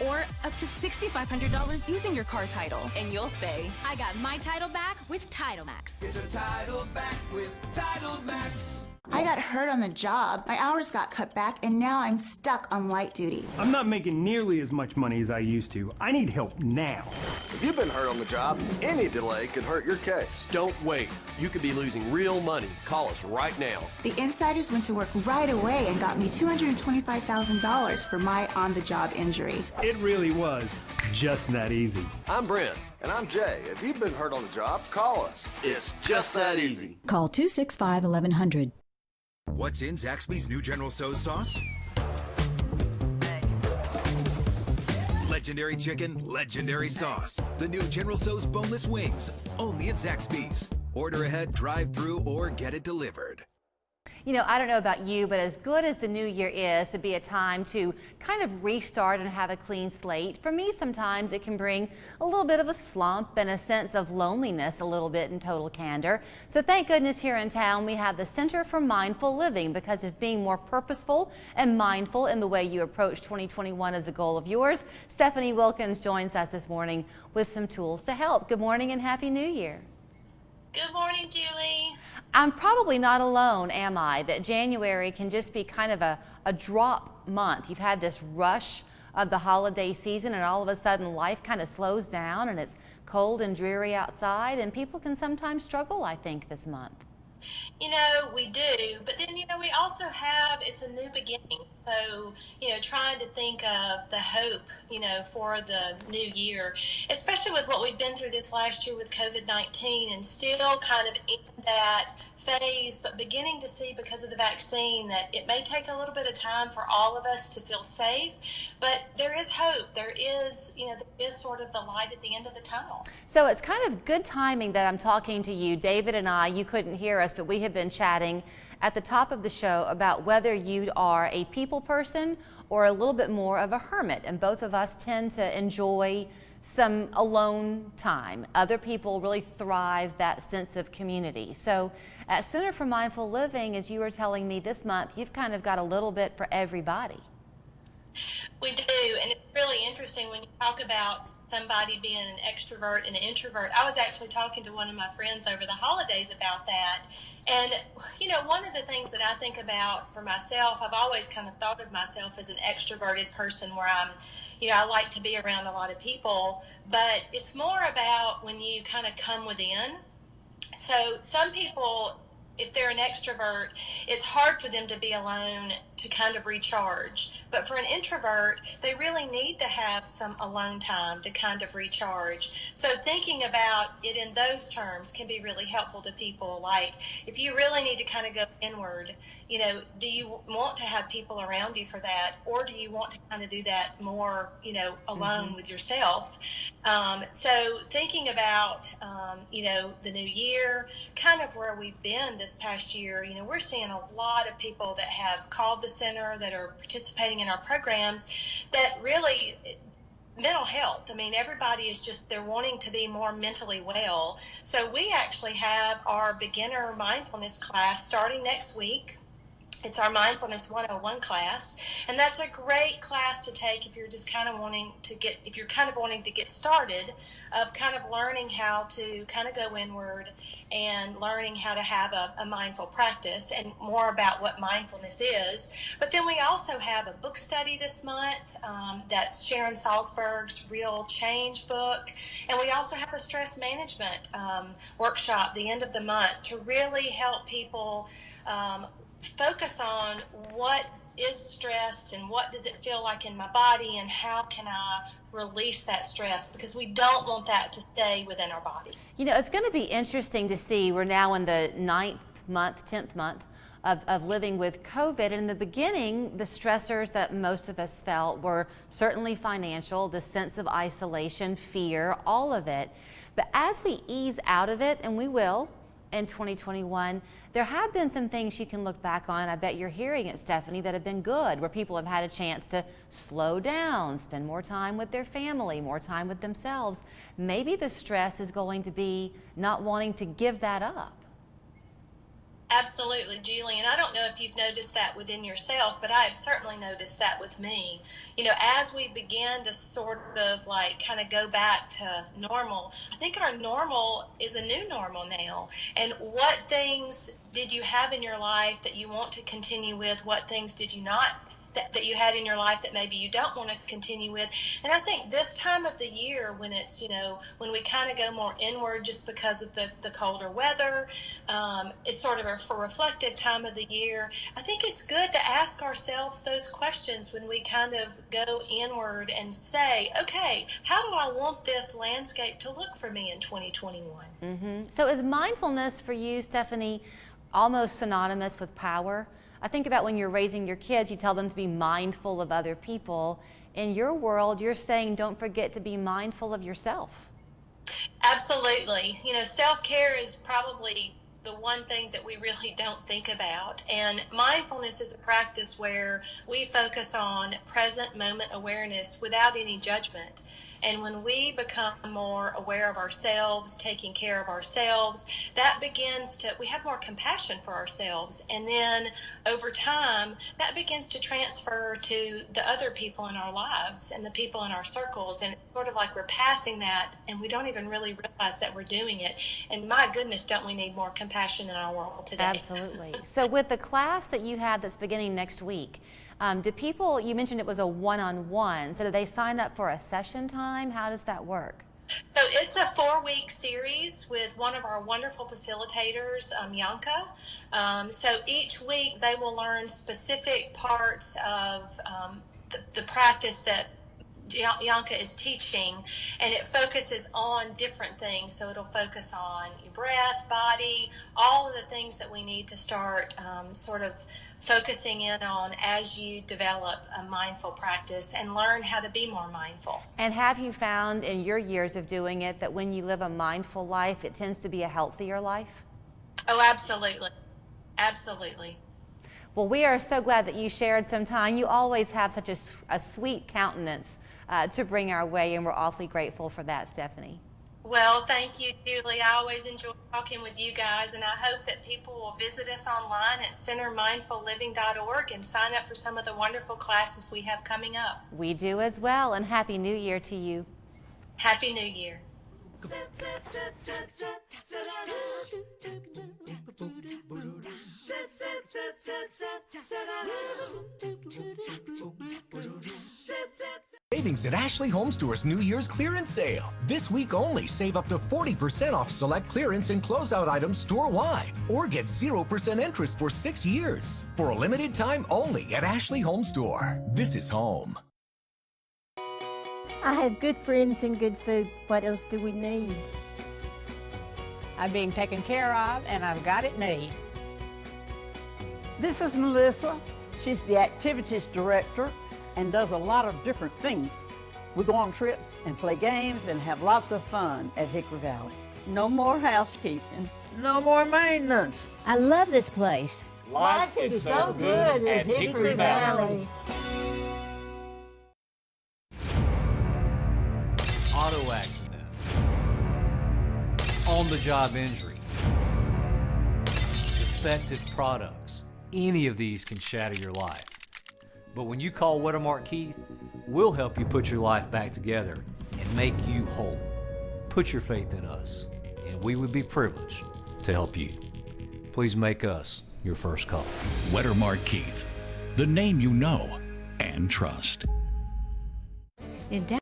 or up to $6,500 using your car title. And you'll say, I got my title back with Title Max. Get your title back with Title Max. I got hurt on the job. My hours got cut back, and now I'm stuck on light duty. I'm not making nearly as much money as I used to. I need help now. If you've been hurt on the job, any delay could hurt your case. Don't wait. You could be losing real money. Call us right now. The insiders went to work right away and got me $225,000 for my on-the-job injury. It really was just that easy. I'm Brent. And I'm Jay. If you've been hurt on the job, call us. It's just that easy. Call 265-1100. What's in Zaxby's new General Tso's sauce? Legendary chicken, legendary sauce. The new General Tso's boneless wings, only at Zaxby's. Order ahead, drive through, or get it delivered. You know, I don't know about you, but as good as the new year is to be a time to kind of restart and have a clean slate, for me sometimes it can bring a little bit of a slump and a sense of loneliness, a little bit in total candor. So thank goodness here in town we have the Center for Mindful Living, because of being more purposeful and mindful in the way you approach 2021 as a goal of yours. Stephanie Wilkins joins us this morning with some tools to help. Good morning and Happy New Year. Good morning, Julie. I'm probably not alone, am I, that January can just be kind of a drop month. You've had this rush of the holiday season, and all of a sudden life kind of slows down and it's cold and dreary outside, and people can sometimes struggle, I think, this month. You know, we do, but then, you know, we also have, it's a new beginning. So, you know, trying to think of the hope, you know, for the new year, especially with what we've been through this last year with COVID-19, and still kind of in that phase, but beginning to see, because of the vaccine, that it may take a little bit of time for all of us to feel safe, but there is hope. There is, you know, there is sort of the light at the end of the tunnel. So it's kind of good timing that I'm talking to you. David and I, you couldn't hear us, but we have been chatting at the top of the show about whether you are a people person or a little bit more of a hermit. And both of us tend to enjoy some alone time. Other people really thrive that sense of community. So at Center for Mindful Living, as you were telling me this month, you've kind of got a little bit for everybody. We do, and it's really interesting when you talk about somebody being an extrovert and an introvert. I was actually talking to one of my friends over the holidays about that. And, you know, one of the things that I think about for myself, I've always kind of thought of myself as an extroverted person where you know, I like to be around a lot of people, but it's more about when you kind of come within. So some people, if they're an extrovert, it's hard for them to be alone to kind of recharge. But for an introvert, they really need to have some alone time to kind of recharge. So thinking about it in those terms can be really helpful to people. Like, if you really need to kind of go inward, you know, do you want to have people around you for that? Or do you want to kind of do that more, you know, alone with yourself? So thinking about, you know, the new year, kind of where we've been this past year, you know, we're seeing a lot of people that have called the center, that are participating in our programs, that really, mental health, I mean, everybody is just, they're wanting to be more mentally well. So we actually have our beginner mindfulness class starting next week. It's our Mindfulness 101 class, and that's a great class to take if you're just kind of wanting to get started, of kind of learning how to kind of go inward and learning how to have a mindful practice and more about what mindfulness is. But then we also have a book study this month, that's Sharon Salzberg's Real Change book, and we also have a stress management workshop the end of the month to really help people focus on what is stressed and what does it feel like in my body, and how can I release that stress, because we don't want that to stay within our body. You know, it's going to be interesting to see. We're now in the 9th month, 10th month of living with COVID. And in the beginning, the stressors that most of us felt were certainly financial, the sense of isolation, fear, all of it. But as we ease out of it, and we will, in 2021, there have been some things you can look back on. I bet you're hearing it, Stephanie, that have been good, where people have had a chance to slow down, spend more time with their family, more time with themselves. Maybe the stress is going to be not wanting to give that up. Absolutely, Julie. And I don't know if you've noticed that within yourself, but I have certainly noticed that with me. You know, as we begin to sort of like kind of go back to normal, I think our normal is a new normal now. And what things did you have in your life that you want to continue with? What things did you not? That you had in your life that maybe you don't want to continue with. And I think this time of the year, when it's, you know, when we kind of go more inward just because of the colder weather, it's sort of a reflective time of the year. I think it's good to ask ourselves those questions when we kind of go inward and say, okay, how do I want this landscape to look for me in 2021? So is mindfulness for you, Stephanie, almost synonymous with power? I think about when you're raising your kids, you tell them to be mindful of other people. In your world, you're saying don't forget to be mindful of yourself. Absolutely. You know, self-care is probably the one thing that we really don't think about. And mindfulness is a practice where we focus on present moment awareness without any judgment. And when we become more aware of ourselves, taking care of ourselves, that begins to, we have more compassion for ourselves. And then over time, that begins to transfer to the other people in our lives and the people in our circles. And it's sort of like we're passing that and we don't even really realize that we're doing it. And my goodness, don't we need more compassion in our world today? Absolutely. So with the class that you have that's beginning next week, do people, you mentioned it was a one-on-one, so do they sign up for a session time? How does that work? So it's a 4-week series with one of our wonderful facilitators, Yanka. So each week they will learn specific parts of the practice that Yanka is teaching, and it focuses on different things. So it'll focus on your breath, body, all of the things that we need to start sort of focusing in on as you develop a mindful practice and learn how to be more mindful. And have you found in your years of doing it that when you live a mindful life, it tends to be a healthier life? Oh, absolutely. Absolutely. Well, we are so glad that you shared some time. You always have such a sweet countenance to bring our way, and we're awfully grateful for that, Stephanie. Well, thank you, Julie. I always enjoy talking with you guys, and I hope that people will visit us online at centermindfulliving.org and sign up for some of the wonderful classes we have coming up. We do as well, and Happy New Year to you. Happy New Year. Savings at Ashley Home Store's New Year's clearance sale. This week only, save up to 40% off select clearance and closeout items store-wide, or get 0% interest for 6 years. For a limited time only at Ashley Home Store. This is home. I have good friends and good food. What else do we need? I'm being taken care of, and I've got it made. This is Melissa. She's the activities director and does a lot of different things. We go on trips and play games and have lots of fun at Hickory Valley. No more housekeeping. No more maintenance. I love this place. Life is so good at Hickory Valley. Auto accident, on-the-job injury, defective products, any of these can shatter your life. But when you call Weathermark Keith, we'll help you put your life back together and make you whole. Put your faith in us, and we would be privileged to help you. Please make us your first call. Weathermark Keith, the name you know and trust. In